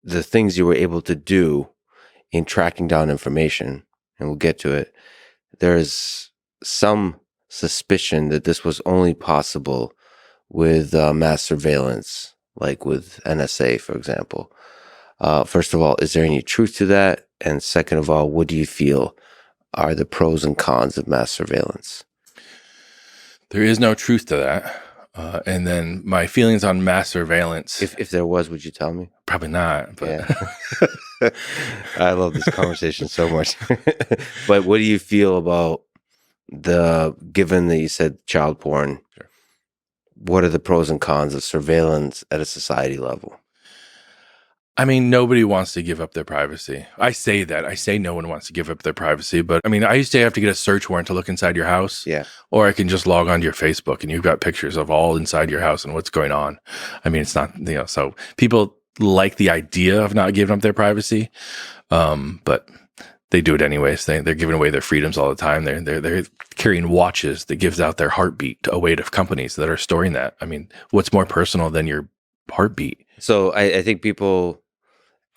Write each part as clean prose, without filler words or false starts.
the things you were able to do in tracking down information, and we'll get to it, there's some suspicion that this was only possible with mass surveillance, like with NSA, for example. First of all, is there any truth to that? And second of all, what do you feel are the pros and cons of mass surveillance? There is no truth to that. And then my feelings on mass surveillance. If there was, would you tell me? Probably not. But yeah. I love this conversation so much. But what do you feel about given that you said child porn, sure. What are the pros and cons of surveillance at a society level? I mean, nobody wants to give up their privacy. I say no one wants to give up their privacy, but I mean, I used to have to get a search warrant to look inside your house. Yeah. Or I can just log onto your Facebook and you've got pictures of all inside your house and what's going on. I mean, it's not, so people like the idea of not giving up their privacy. But they do it anyways. They're giving away their freedoms all the time. They're carrying watches that gives out their heartbeat away to companies that are storing that. I mean, what's more personal than your heartbeat? So I think people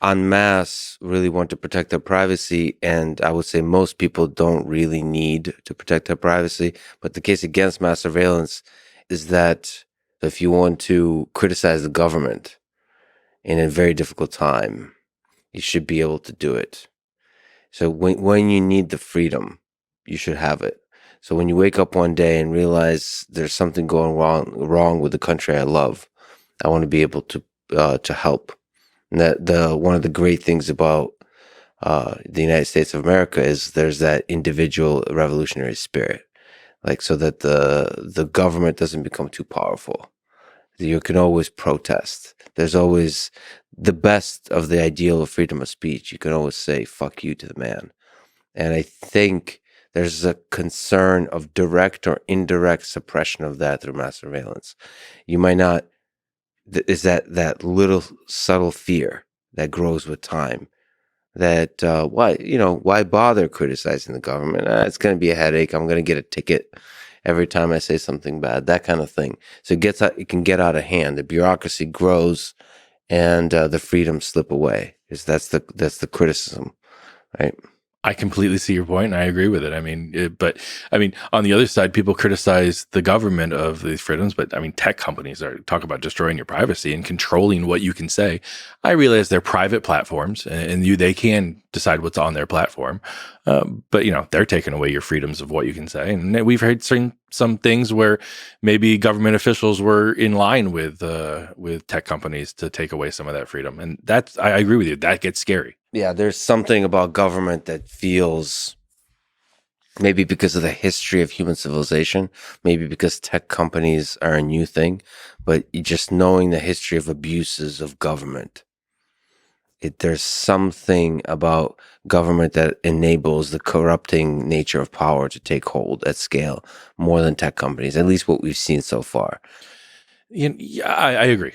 en masse really want to protect their privacy, and I would say most people don't really need to protect their privacy. But the case against mass surveillance is that if you want to criticize the government in a very difficult time, you should be able to do it. So when you need the freedom, you should have it. So when you wake up one day and realize there's something going wrong with the country I love, I want to be able to help. And that one of the great things about the United States of America is there's that individual revolutionary spirit, like so that the government doesn't become too powerful. You can always protest. There's always the best of the ideal of freedom of speech. You can always say "fuck you" to the man, and I think there's a concern of direct or indirect suppression of that through mass surveillance. You might not. Is that little subtle fear that grows with time that why bother criticizing the government? It's going to be a headache. I'm going to get a ticket every time I say something bad, that kind of thing. So it can get out of hand. The bureaucracy grows and the freedoms slip away. That's the criticism, right? I completely see your point, and I agree with it. I mean, on the other side, people criticize the government of these freedoms, but I mean, tech companies talk about destroying your privacy and controlling what you can say. I realize they're private platforms, and they can decide what's on their platform, but they're taking away your freedoms of what you can say. And we've heard some things where maybe government officials were in line with tech companies to take away some of that freedom, and I agree with you. That gets scary. Yeah, there's something about government that feels, maybe because of the history of human civilization, maybe because tech companies are a new thing, but just knowing the history of abuses of government, there's something about government that enables the corrupting nature of power to take hold at scale more than tech companies, at least what we've seen so far. Yeah, I agree.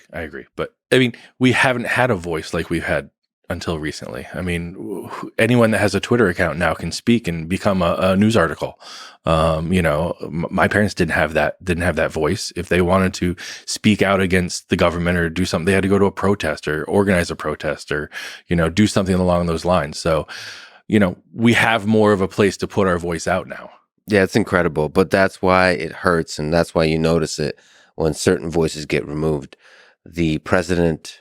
But I mean, we haven't had a voice like we've had until recently. I mean, anyone that has a Twitter account now can speak and become a news article. My parents didn't have that voice. If they wanted to speak out against the government or do something, they had to go to a protest or organize a protest or, do something along those lines. So, we have more of a place to put our voice out now. Yeah, it's incredible. But that's why it hurts. And that's why you notice it when certain voices get removed. The president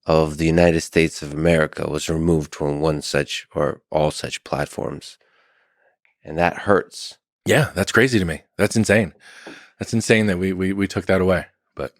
of the United States of America was removed from one such or all such platforms. And that hurts. Yeah, that's crazy to me. That's insane. That's insane that we took that away. But